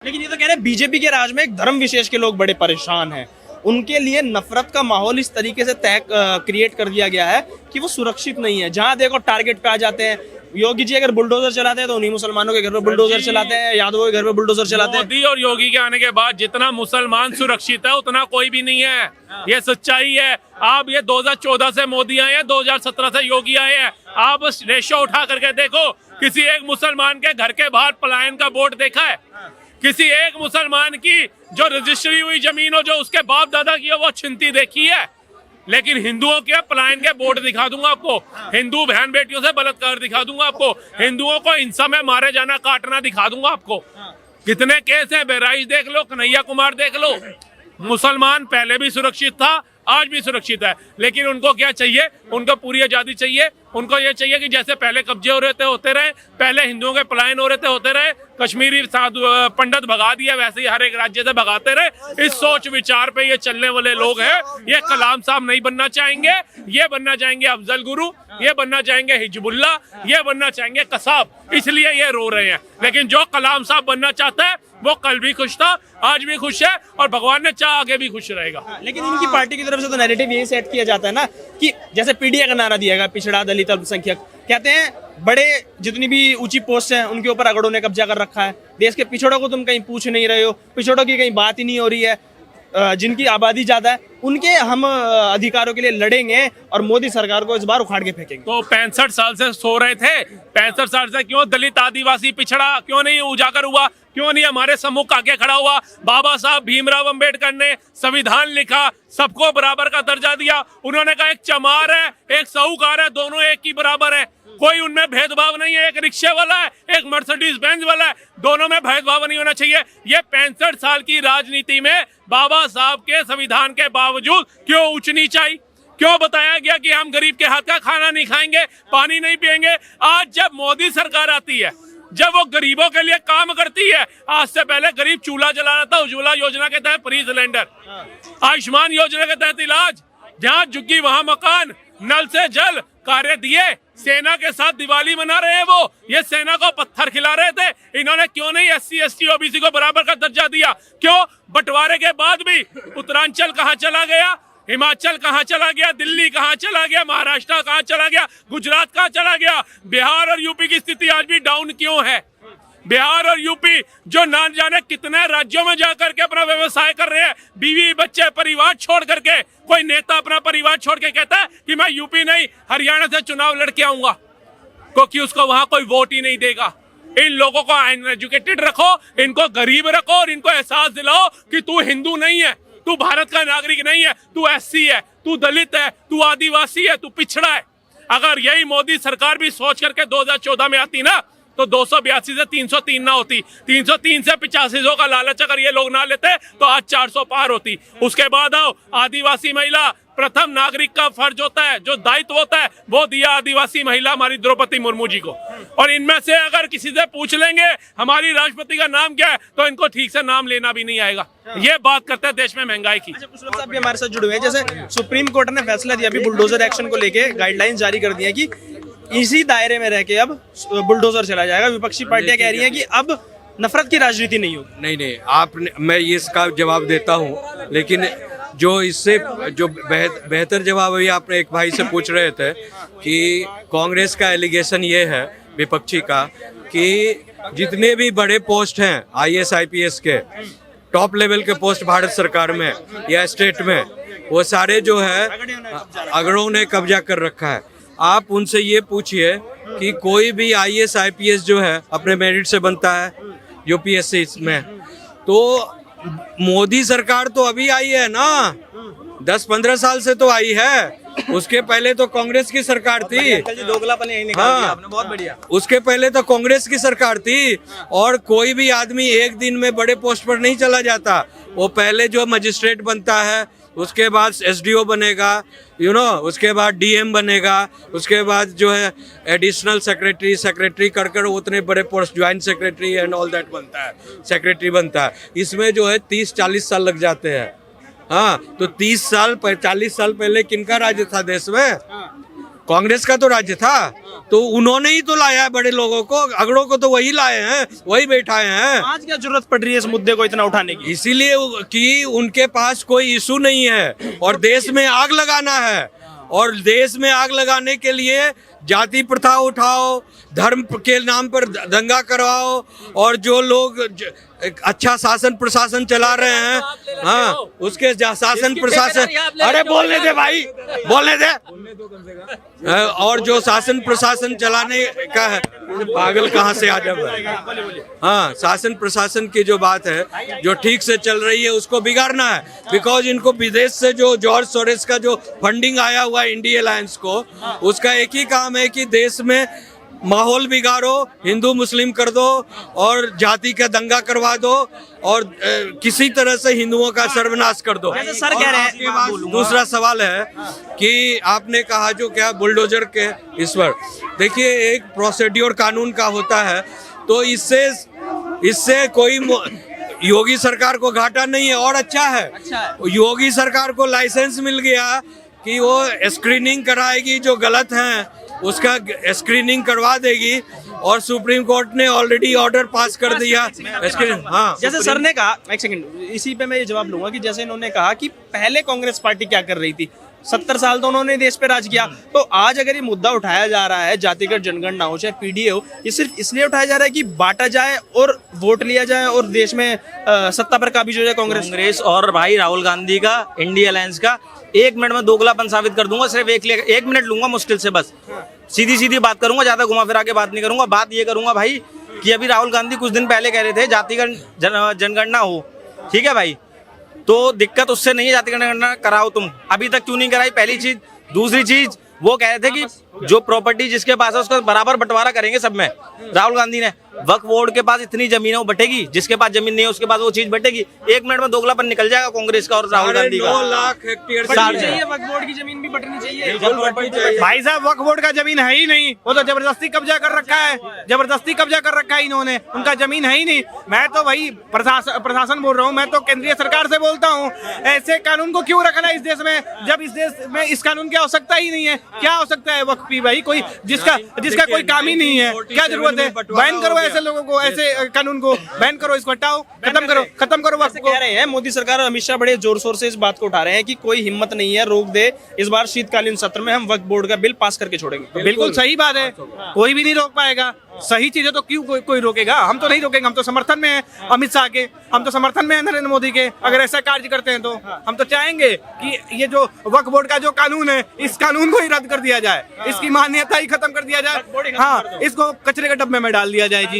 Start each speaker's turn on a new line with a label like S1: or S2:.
S1: लेकिन ये तो कह रहे हैं बीजेपी के राज में एक धर्म विशेष के लोग बड़े परेशान हैं। उनके लिए नफरत का माहौल इस तरीके से तय क्रिएट कर दिया गया है कि वो सुरक्षित नहीं है। जहां देखो टारगेट पे आ जाते हैं। योगी जी अगर बुलडोजर चलाते हैं तो उन्हीं मुसलमानों के घर पे बुलडोजर चलाते हैं, यादवों के घर पे बुलडोजर चलाते हैं।
S2: मोदी और योगी के आने के बाद जितना मुसलमान सुरक्षित है उतना कोई भी नहीं है। ये सच्चाई है। आप ये 2014 से मोदी आए हैं, 2017 से योगी आए हैं। आप रेशो उठा करके देखो, किसी एक मुसलमान के घर के बाहर पलायन का बोर्ड देखा है? किसी एक मुसलमान की जो रजिस्ट्री हुई जमीन हो, जो उसके बाप दादा की हो, वो छिनती देखी है? लेकिन हिंदुओं के पलायन के बोर्ड दिखा दूंगा आपको, हिंदू बहन बेटियों से बलात्कार दिखा दूंगा आपको, हिंदुओं को हिंसा में मारे जाना काटना दिखा दूंगा आपको। कितने केस हैं? बहराइच देख लो, कन्हैया कुमार देख लो। मुसलमान पहले भी सुरक्षित था, आज भी सुरक्षित है। लेकिन उनको क्या चाहिए? उनको पूरी आजादी चाहिए। उनको ये चाहिए कि जैसे पहले कब्जे हो रहे थे होते रहे, पहले हिंदुओं के पलायन हो रहे थे होते रहे, कश्मीरी साधु पंडित भगा दिया, वैसे ही हर एक राज्य से भगाते रहे। इस सोच विचार पे ये चलने वाले लोग हैं। ये कलाम साहब नहीं बनना चाहेंगे, ये बनना चाहेंगे अफजल गुरु, ये बनना चाहेंगे हिजबुल्ला, ये बनना चाहेंगे कसाब। इसलिए ये रो रहे हैं। लेकिन जो कलाम साहब बनना चाहता है वो कल भी खुश था, आज भी खुश है, और भगवान ने चाह आगे भी खुश रहेगा।
S1: लेकिन इनकी पार्टी की तरफ से तो नैरेटिव यही सेट किया जाता है ना कि जैसे पीडीए का नारा दिया गया, पिछड़ा दलित अल्पसंख्यक, कहते हैं बड़े जितनी भी ऊंची पोस्ट हैं उनके ऊपर अगड़ों ने कब्जा कर रखा है। देश के पिछड़ों को तुम कहीं पूछ नहीं रहे हो, पिछड़ों की कहीं बात ही नहीं हो रही है। जिनकी आबादी ज्यादा है उनके हम अधिकारों के लिए लड़ेंगे और मोदी सरकार को इस बार उखाड़ के फेंकेंगे।
S2: तो 65 साल से सो रहे थे, 65 साल से क्यों दलित आदिवासी पिछड़ा क्यों नहीं उजागर हुआ? क्यों नहीं हमारे सम्मुख आके खड़ा हुआ? बाबा साहब भीमराव अंबेडकर ने संविधान लिखा, सबको बराबर का दर्जा दिया। उन्होंने कहा एक चमार है, एक साहूकार है, दोनों एक ही बराबर है, कोई उनमें भेदभाव नहीं है। एक रिक्शे वाला है, एक मर्सिडीज बेंज वाला है, दोनों में भेदभाव नहीं होना चाहिए। ये 65 साल की राजनीति में बाबा साहब के संविधान के बावजूद क्यों ऊंच नीच आई? क्यों बताया गया कि हम गरीब के हाथ का खाना नहीं खाएंगे, पानी नहीं पिएंगे? आज जब मोदी सरकार आती है, जब वो गरीबों के लिए काम करती है, आज से पहले गरीब चूल्हा जला रहा था, उज्ज्वला योजना के तहत फ्री सिलेंडर, आयुष्मान योजना के तहत इलाज, जहाँ झुग्गी वहाँ मकान, नल से जल कार्य दिए। सेना के साथ दिवाली मना रहे हैं वो, ये सेना को पत्थर खिला रहे थे। इन्होंने क्यों नहीं SC ST OBC को बराबर का दर्जा दिया? क्यों? बंटवारे के बाद भी उत्तरांचल कहाँ चला गया, हिमाचल कहाँ चला गया, दिल्ली कहाँ चला गया, महाराष्ट्र कहाँ चला गया, गुजरात कहाँ चला गया? बिहार और यूपी की स्थिति आज भी डाउन क्यों है? बिहार और यूपी जो ना जाने कितने राज्यों में जाकर के अपना व्यवसाय कर रहे हैं, बीवी बच्चे परिवार छोड़ करके, कोई नेता अपना परिवार छोड़ के कहता है कि मैं यूपी नहीं हरियाणा से चुनाव लड़के आऊंगा, क्योंकि उसको वहां कोई वोट ही नहीं देगा। इन लोगों को अनएजुकेटेड रखो, इनको गरीब रखो और इनको एहसास दिलाओ कि तू हिंदू नहीं है, तू भारत का नागरिक नहीं है, तू SC है, तू दलित है, तू आदिवासी है, तू पिछड़ा है। अगर यही मोदी सरकार भी सोच करके 2014 में आती ना, तो 282 से 303 ना होती, 303 से 8500 का लालच अगर ये लोग ना लेते तो आज 400 पार होती। उसके बाद आओ आदिवासी महिला, प्रथम नागरिक का फर्ज होता है, जो दायित्व होता है वो दिया आदिवासी महिला हमारी द्रौपदी मुर्मू जी को। और इनमें से अगर किसी से पूछ लेंगे हमारी राष्ट्रपति का नाम क्या है, तो इनको ठीक से नाम लेना भी नहीं आएगा। ये बात करते हैं देश में महंगाई की।
S1: पुष्पम साहब भी हमारे साथ जुड़े हुए हैं। जैसे सुप्रीम कोर्ट ने फैसला दिया अभी बुलडोजर एक्शन को लेके, गाइडलाइंस जारी कर दी है कि इसी दायरे में रह के अब बुलडोजर चला जाएगा। विपक्षी पार्टियां कह रही हैं कि अब नफरत की राजनीति नहीं होगी।
S3: नहीं, आपने, मैं इसका जवाब देता हूं, लेकिन जो इससे जो बेहतर जवाब अभी आपने एक भाई से पूछ रहे थे कि कांग्रेस का एलिगेशन ये है विपक्षी का कि जितने भी बड़े पोस्ट हैं IAS IPS के, टॉप लेवल के पोस्ट भारत सरकार में या स्टेट में, वो सारे जो है अगड़ों ने कब्जा कर रखा है। आप उनसे ये पूछिए कि कोई भी IAS IPS जो है अपने मेरिट से बनता है UPSC में, तो मोदी सरकार तो अभी आई है ना, 10-15 साल से तो आई है। उसके पहले तो कांग्रेस की सरकार थी। हाँ,
S1: बहुत बढ़िया।
S3: उसके पहले तो कांग्रेस की सरकार थी। और कोई भी आदमी एक दिन में बड़े पोस्ट पर नहीं चला जाता। वो पहले जो मजिस्ट्रेट बनता है, उसके बाद SDO बनेगा, उसके बाद DM बनेगा, उसके बाद जो है एडिशनल सेक्रेटरी कर उतने बड़े post, joint secretary and all that बनता है, सेक्रेटरी बनता है। इसमें जो है 30-40 साल लग जाते हैं। हाँ, तो 40 साल पहले किनका राज्य था देश में? कांग्रेस का तो राज्य था, तो उन्होंने ही तो लाया है बड़े लोगों को, अगड़ों को तो वही लाए हैं, वही बैठाए हैं।
S1: आज क्या जरूरत पड़ रही है इस मुद्दे को इतना उठाने की?
S3: इसीलिए कि उनके पास कोई इशू नहीं है और देश में आग लगाना है, और देश में आग लगाने के लिए जाति प्रथा उठाओ, धर्म के नाम पर दंगा करवाओ, और जो लोग अच्छा शासन प्रशासन चला रहे हैं, हाँ, उसके शासन प्रशासन, अरे बोलने दे भाई, बोलने दे, और जो शासन प्रशासन चलाने का है, पागल कहाँ से आ जाए। हाँ, शासन प्रशासन की जो बात है जो ठीक से चल रही है उसको बिगाड़ना है, बिकॉज इनको विदेश से जो जॉर्ज सोरेस का जो फंडिंग आया हुआ है इंडिया अलायंस को, उसका एक ही काम है कि देश में माहौल बिगाड़ो, हिंदू मुस्लिम कर दो और जाति का दंगा करवा दो, और किसी तरह से हिंदुओं का सर्वनाश कर दो।
S1: जैसे सर कह रहे हैं,
S3: आपके पास दूसरा सवाल है कि आपने कहा जो क्या बुलडोजर के इस पर, देखिए एक प्रोसीड्योर कानून का होता है, तो इससे कोई योगी सरकार को घाटा नहीं है और अच्छा है। योगी सरकार को लाइसेंस मिल गया कि वो स्क्रीनिंग कराएगी, जो गलत हैं उसका स्क्रीनिंग करवा देगी, और सुप्रीम कोर्ट ने ऑलरेडी ऑर्डर पास कर दिया। हाँ,
S1: जैसे सर ने कहा, एक सेकंड, इसी पे मैं ये जवाब लूंगा कि जैसे इन्होंने कहा कि पहले कांग्रेस पार्टी क्या कर रही थी, 70 साल तो उन्होंने देश पे राज किया, तो आज अगर ये मुद्दा उठाया जा रहा है, जातिगत जनगणना हो चाहे पीडीए हो, ये सिर्फ इसलिए उठाया जा रहा है कि बांटा जाए और वोट लिया जाए और देश में सत्ता पर काबिज हो जाए कांग्रेस
S4: और भाई राहुल गांधी का, इंडिया अलायंस का 1 मिनट में दोगलापन साबित कर दूंगा। सिर्फ 1 मिनट लूंगा मुश्किल से, बस सीधी सीधी बात करूंगा, ज्यादा घुमा फिरा के बात नहीं करूंगा। बात ये करूंगा भाई कि अभी राहुल गांधी कुछ दिन पहले कह रहे थे जातिगत जनगणना हो, ठीक है भाई, तो दिक्कत उससे नहीं है, जातिगत जनगणना कराओ तुम, अभी तक क्यों नहीं कराई, पहली चीज। दूसरी चीज, वो कह रहे थे कि जो प्रॉपर्टी जिसके पास है उसका बराबर बंटवारा करेंगे सब में। राहुल गांधी ने, वक्फ बोर्ड के पास इतनी जमीन है वो बटेगी, जिसके पास जमीन नहीं है उसके पास वो चीज बटेगी। 1 मिनट में दोगलापन निकल जाएगा कांग्रेस का और राहुल गांधी का।
S3: 9 लाख हेक्टेयर
S1: चाहिए, वक्फ बोर्ड की जमीन भी बटनी चाहिए।
S5: भाई साहब वक्फ बोर्ड का जमीन है ही नहीं, वो तो जबरदस्ती कब्जा कर रखा है, जबरदस्ती कब्जा कर रखा है इन्होंने, उनका जमीन है ही नहीं। मैं तो वही प्रशासन बोल रहा हूँ, मैं तो केंद्रीय सरकार से बोलता हूँ, ऐसे कानून को क्यों रखना इस देश में, जब इस देश में इस कानून की आवश्यकता ही नहीं है। क्या आवश्यकता है वक्फ की भाई, कोई जिसका कोई काम ही नहीं है, क्या जरूरत है? बैन करो ऐसे लोगों को, ऐसे कानून को बैन करो, इसको हटाओ, खत्म करो वक्फ को।
S1: कह रहे हैं मोदी सरकार और अमित शाह बड़े जोर शोर से इस बात को उठा रहे हैं कि कोई हिम्मत नहीं है, रोक दे, इस बार शीतकालीन सत्र में हम वक्फ बोर्ड का बिल पास करके छोड़ेंगे।
S5: बिल्कुल सही बात है, कोई भी नहीं रोक पाएगा। सही चीज है तो क्यों कोई रोकेगा? हम तो नहीं रोकेंगे, हम तो समर्थन में हैं अमित शाह के, हम तो समर्थन में हैं नरेंद्र मोदी के। अगर ऐसा कार्य करते हैं तो हम तो चाहेंगे कि ये जो वक्फ बोर्ड का जो कानून है, इस कानून को ही रद्द कर दिया जाए, इसकी मान्यता ही खत्म कर दिया जाए, हाँ, इसको कचरे के डब्बे में डाल दिया जाए जी।